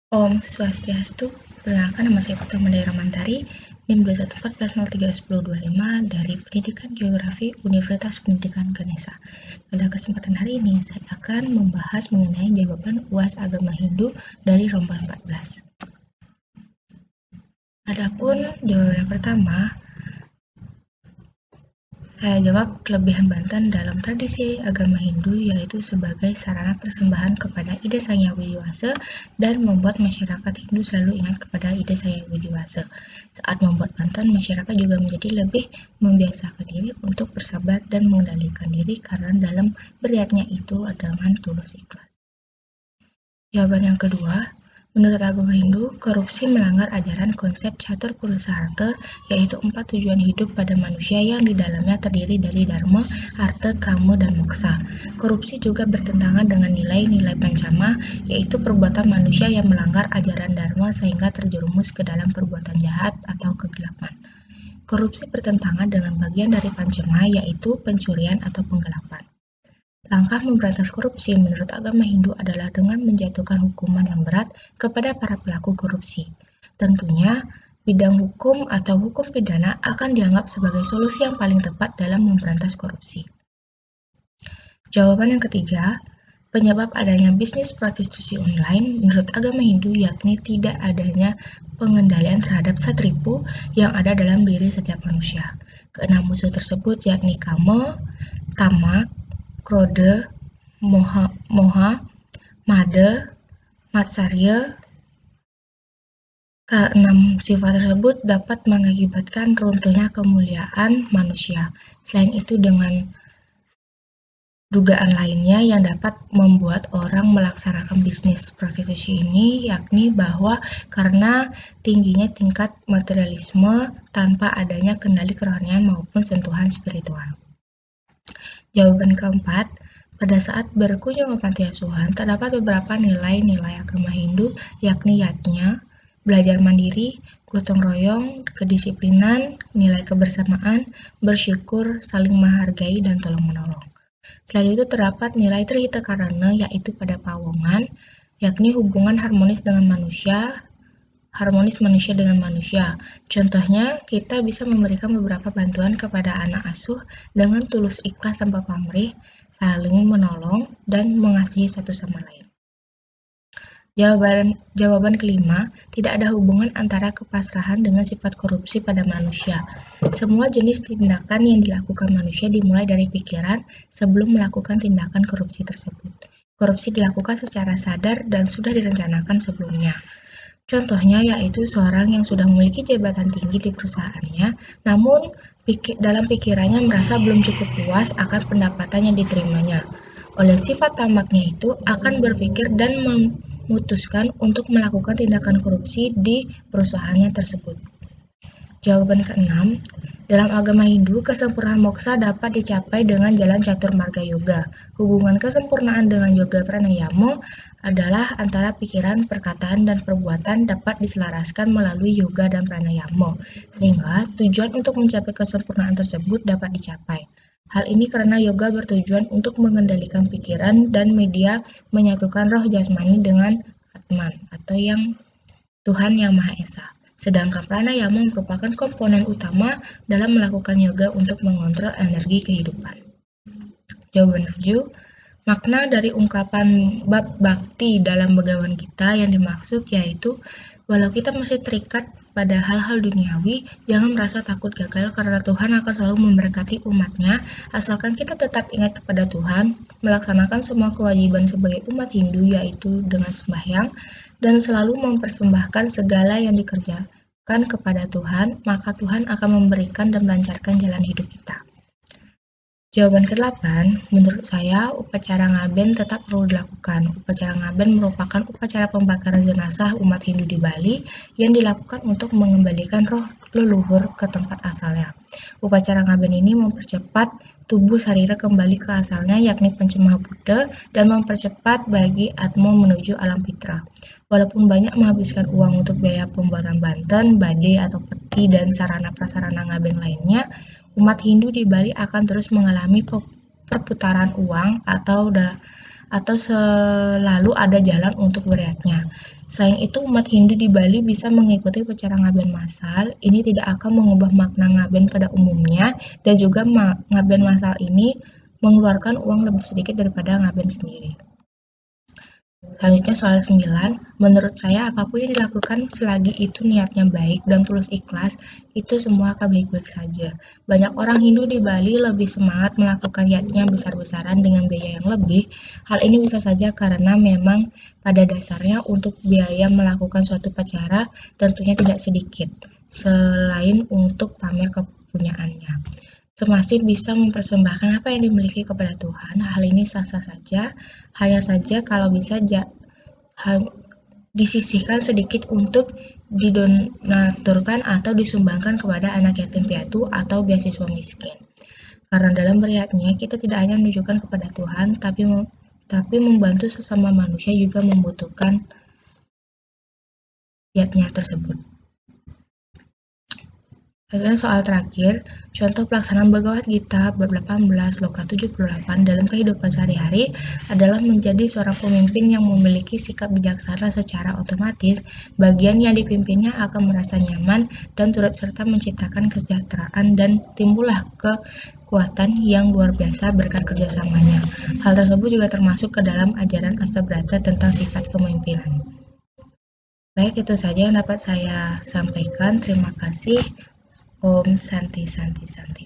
Om Swastiastu, perkenalkan nama saya Putra Mandaya Ramantari, NIM 214103025 dari Pendidikan Geografi Universitas Pendidikan Ganesha. Pada kesempatan hari ini, saya akan membahas mengenai jawaban UAS Agama Hindu dari Rombal 14. Adapun jawaban yang pertama, saya jawab kelebihan Banten dalam tradisi agama Hindu yaitu sebagai sarana persembahan kepada Ida Sang Hyang Widi-Wasa dan membuat masyarakat Hindu selalu ingat kepada Ida Sang Hyang Widi-Wasa. Saat membuat Banten, masyarakat juga menjadi lebih membiasakan diri untuk bersabar dan mengendalikan diri karena dalam beriatnya itu dengan tulus ikhlas. Jawaban yang kedua, menurut agama Hindu, korupsi melanggar ajaran konsep catur purusharta, yaitu 4 tujuan hidup pada manusia yang di dalamnya terdiri dari dharma, artha, kama, dan moksa. Korupsi juga bertentangan dengan nilai-nilai pancama, yaitu perbuatan manusia yang melanggar ajaran dharma sehingga terjerumus ke dalam perbuatan jahat atau kegelapan. Korupsi bertentangan dengan bagian dari pancama, yaitu pencurian atau penggelapan. Langkah memberantas korupsi menurut agama Hindu adalah dengan menjatuhkan hukuman yang berat kepada para pelaku korupsi. Tentunya, bidang hukum atau hukum pidana akan dianggap sebagai solusi yang paling tepat dalam memberantas korupsi. Jawaban yang ketiga, penyebab adanya bisnis prostitusi online menurut agama Hindu yakni tidak adanya pengendalian terhadap satripu yang ada dalam diri setiap manusia. Keenam musuh tersebut yakni kama, tamak, krode, moha, mada, matsarya. Keenam sifat tersebut dapat mengakibatkan runtuhnya kemuliaan manusia. Selain itu, dengan dugaan lainnya yang dapat membuat orang melaksanakan bisnis prostitusi ini, yakni bahwa karena tingginya tingkat materialisme tanpa adanya kendali kerohanian maupun sentuhan spiritual. Jawaban keempat, pada saat berkunjung ke panti asuhan, terdapat beberapa nilai-nilai agama Hindu, yakni yatnya, belajar mandiri, gotong royong, kedisiplinan, nilai kebersamaan, bersyukur, saling menghargai, dan tolong-menolong. Selain itu terdapat nilai trihita karana, yaitu pada pawongan, yakni hubungan harmonis dengan manusia. Contohnya, kita bisa memberikan beberapa bantuan kepada anak asuh dengan tulus ikhlas tanpa pamrih, saling menolong, dan mengasihi satu sama lain. Jawaban kelima, tidak ada hubungan antara kepasrahan dengan sifat korupsi pada manusia. Semua jenis tindakan yang dilakukan manusia dimulai dari pikiran sebelum melakukan tindakan korupsi tersebut. Korupsi dilakukan secara sadar dan sudah direncanakan sebelumnya. Contohnya yaitu seorang yang sudah memiliki jabatan tinggi di perusahaannya, namun dalam pikirannya merasa belum cukup puas akan pendapatan yang diterimanya. Oleh sifat tamaknya itu akan berpikir dan memutuskan untuk melakukan tindakan korupsi di perusahaannya tersebut. Jawaban keenam, dalam agama Hindu, kesempurnaan moksa dapat dicapai dengan jalan catur marga yoga. Hubungan kesempurnaan dengan yoga pranayama adalah antara pikiran, perkataan, dan perbuatan dapat diselaraskan melalui yoga dan pranayama, sehingga tujuan untuk mencapai kesempurnaan tersebut dapat dicapai. Hal ini karena yoga bertujuan untuk mengendalikan pikiran dan media menyatukan roh jasmani dengan Atman atau yang Tuhan Yang Maha Esa. Sedangkan pranayama merupakan komponen utama dalam melakukan yoga untuk mengontrol energi kehidupan. Jawaban 7, makna dari ungkapan bab bakti dalam Bhagavad Gita yang dimaksud yaitu walau kita masih terikat pada hal-hal duniawi, jangan merasa takut gagal karena Tuhan akan selalu memberkati umatnya asalkan kita tetap ingat kepada Tuhan, melaksanakan semua kewajiban sebagai umat Hindu yaitu dengan sembahyang, dan selalu mempersembahkan segala yang dikerjakan kepada Tuhan, maka Tuhan akan memberikan dan melancarkan jalan hidup kita. Jawaban ke-8, menurut saya upacara ngaben tetap perlu dilakukan. Upacara ngaben merupakan upacara pembakaran jenazah umat Hindu di Bali yang dilakukan untuk mengembalikan roh leluhur ke tempat asalnya. Upacara ngaben ini mempercepat tubuh sarira kembali ke asalnya yakni pencemah Buddha dan mempercepat bagi Atma menuju alam fitra. Walaupun banyak menghabiskan uang untuk biaya pembuatan banten, badai atau peti dan sarana prasarana ngaben lainnya, umat Hindu di Bali akan terus mengalami perputaran uang atau selalu ada jalan untuk beriaknya. Selain itu, umat Hindu di Bali bisa mengikuti upacara ngaben massal. Ini tidak akan mengubah makna ngaben pada umumnya, dan juga ngaben massal ini mengeluarkan uang lebih sedikit daripada ngaben sendiri. Selanjutnya soal 9, menurut saya apapun yang dilakukan selagi itu niatnya baik dan tulus ikhlas, itu semua akan baik-baik saja. Banyak orang Hindu di Bali lebih semangat melakukan yatnya besar-besaran dengan biaya yang lebih. Hal ini bisa saja karena memang pada dasarnya untuk biaya melakukan suatu upacara tentunya tidak sedikit, selain untuk pamer kepunyaannya. Semasih bisa mempersembahkan apa yang dimiliki kepada Tuhan, hal ini sah-sah saja. Hanya saja kalau bisa disisihkan sedikit untuk didonaturkan atau disumbangkan kepada anak yatim piatu atau beasiswa miskin. Karena dalam beriaknya kita tidak hanya menunjukkan kepada Tuhan, tapi membantu sesama manusia juga membutuhkan yatnya tersebut. Kemudian soal terakhir, contoh pelaksanaan Bhagavad Gita bab 18 sloka 78 dalam kehidupan sehari-hari adalah menjadi seorang pemimpin yang memiliki sikap bijaksana. Secara otomatis, bagian yang dipimpinnya akan merasa nyaman dan turut serta menciptakan kesejahteraan dan timbullah kekuatan yang luar biasa berkat kerjasamanya. Hal tersebut juga termasuk ke dalam ajaran Astabrata tentang sifat kepemimpinan. Baik, itu saja yang dapat saya sampaikan. Terima kasih. Om Santi Santi Santi.